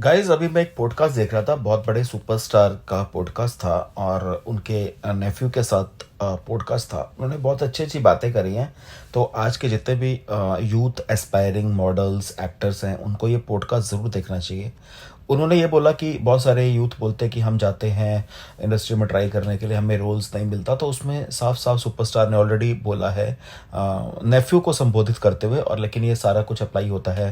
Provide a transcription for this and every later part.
Guys अभी मैं एक पॉडकास्ट देख रहा था, बहुत बड़े सुपरस्टार का पॉडकास्ट था और उनके नेफ्यू के साथ पॉडकास्ट था। उन्होंने बहुत अच्छी अच्छी बातें करी हैं। तो आज के जितने भी यूथ एस्पायरिंग मॉडल्स एक्टर्स हैं उनको ये पॉडकास्ट ज़रूर देखना चाहिए। उन्होंने ये बोला कि बहुत सारे यूथ बोलते हैं कि हम जाते हैं इंडस्ट्री में ट्राई करने के लिए, हमें रोल्स नहीं मिलता। तो उसमें साफ साफ सुपरस्टार ने ऑलरेडी बोला है नेफ्यू को संबोधित करते हुए। और लेकिन ये सारा कुछ अप्लाई होता है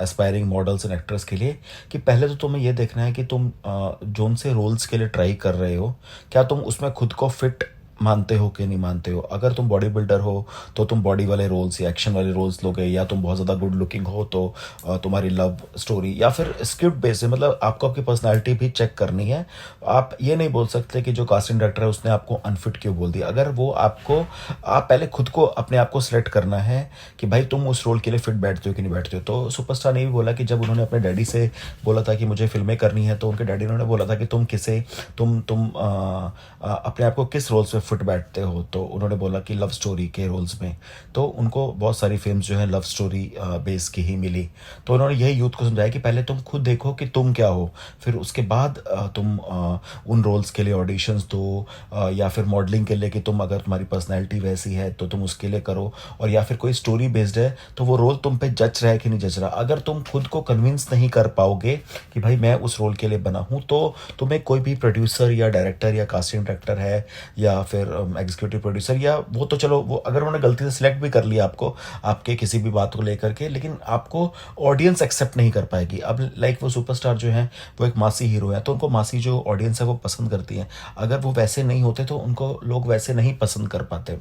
एस्पायरिंग मॉडल्स एंड एक्टर्स के लिए कि पहले तो तुम्हें ये देखना है कि तुम जोन से रोल्स के लिए ट्राई कर रहे हो, क्या तुम उसमें खुद को फिट मानते हो कि नहीं मानते हो। अगर तुम बॉडी बिल्डर हो तो तुम बॉडी वाले रोल्स या एक्शन वाले रोल्स लोगे, या तुम बहुत ज़्यादा गुड लुकिंग हो तो तुम्हारी लव स्टोरी या फिर स्क्रिप्ट बेस है। मतलब आपको आपकी पर्सनालिटी भी चेक करनी है। आप ये नहीं बोल सकते कि जो कास्टिंग डायरेक्टर है उसने आपको अनफिट क्यों बोल दिया। अगर वो आपको, आप पहले खुद को अपने आप को सिलेक्ट करना है कि भाई तुम उस रोल के लिए फिट बैठते हो कि नहीं बैठते हो। तो सुपरस्टार ने भी बोला कि जब उन्होंने अपने डैडी से बोला था कि मुझे फिल्में करनी है, तो उनके डैडी ने बोला था कि तुम किसे तुम अपने आप को किस रोल्स में फिट बैठते हो। तो उन्होंने बोला कि लव स्टोरी के रोल्स में। तो उनको बहुत सारी फिल्म्स जो है लव स्टोरी बेस की ही मिली। तो उन्होंने यही यूथ को समझाया कि पहले तुम खुद देखो कि तुम क्या हो, फिर उसके बाद तुम उन रोल्स के लिए ऑडिशंस दो, या फिर मॉडलिंग के लिए कि तुम अगर तुम्हारी पर्सनैलिटी वैसी है तो तुम उसके लिए करो। और या फिर कोई स्टोरी बेस्ड है तो वो रोल तुम पे जच रहा है कि नहीं जच रहा। अगर तुम खुद को कन्विंस नहीं कर पाओगे कि भाई मैं उस रोल के लिए बना हूँ, तो तुम्हें कोई भी प्रोड्यूसर या डायरेक्टर या कास्टिंग डायरेक्टर है या फिर एग्जीक्यूटिव प्रोड्यूसर, या वो तो चलो वो अगर उन्होंने गलती से सिलेक्ट भी कर लिया आपको आपके किसी भी बात को लेकर के, लेकिन आपको ऑडियंस एक्सेप्ट नहीं कर पाएगी। अब लाइक वो सुपरस्टार जो है वो एक मासी हीरो है, तो उनको मासी जो ऑडियंस है वो पसंद करती है। अगर वो वैसे नहीं होते तो उनको लोग वैसे नहीं पसंद कर पाते।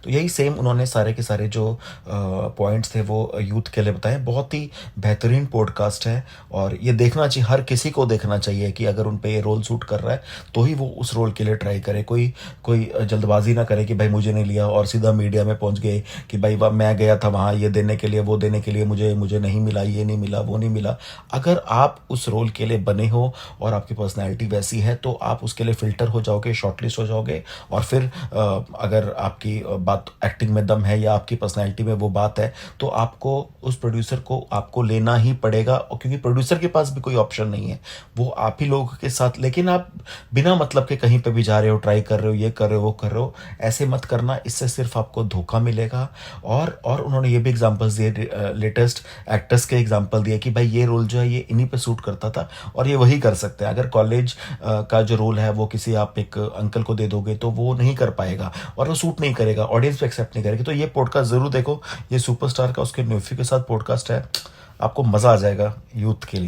तो यही सेम उन्होंने सारे के सारे जो पॉइंट्स थे वो यूथ के लिए बताए। बहुत ही बेहतरीन पॉडकास्ट है और ये देखना चाहिए, हर किसी को देखना चाहिए कि अगर उन पे ये रोल सूट कर रहा है तो ही वो उस रोल के लिए ट्राई करे। कोई कोई जल्दबाजी ना करे कि भाई मुझे नहीं लिया और सीधा मीडिया में पहुंच गए कि भाई वाह मैं गया था वहाँ ये देने के लिए वो देने के लिए, मुझे मुझे नहीं मिला, ये नहीं मिला, वो नहीं मिला। अगर आप उस रोल के लिए बने हो और आपकी पर्सनैलिटी वैसी है तो आप उसके लिए फ़िल्टर हो जाओगे, शॉर्टलिस्ट हो जाओगे। और फिर अगर आपकी बात एक्टिंग में दम है या आपकी पर्सनैलिटी में वो बात है, तो आपको उस प्रोड्यूसर को आपको लेना ही पड़ेगा। और क्योंकि प्रोड्यूसर के पास भी कोई ऑप्शन नहीं है, वो आप ही लोगों के साथ। लेकिन आप बिना मतलब के कहीं पे भी जा रहे हो, ट्राई कर रहे हो, ये कर रहे हो, वो कर रहे हो, ऐसे मत करना। इससे सिर्फ आपको धोखा मिलेगा। और उन्होंने ये भी एग्जांपल्स दिए, लेटेस्ट एक्टर्स के एग्जांपल दिए कि भाई ये रोल जो है ये इन्हीं पे सूट करता था और ये वही कर सकते हैं। अगर कॉलेज का जो रोल है वो किसी आप एक अंकल को दे दोगे तो वो नहीं कर पाएगा और वो सूट नहीं करेगा, ऑडियंस भी एक्सेप्ट नहीं करेगी। तो ये पॉडकास्ट जरूर देखो, ये सुपरस्टार का उसके न्यूफी के साथ पॉडकास्ट है, आपको मजा आ जाएगा यूथ के लिए।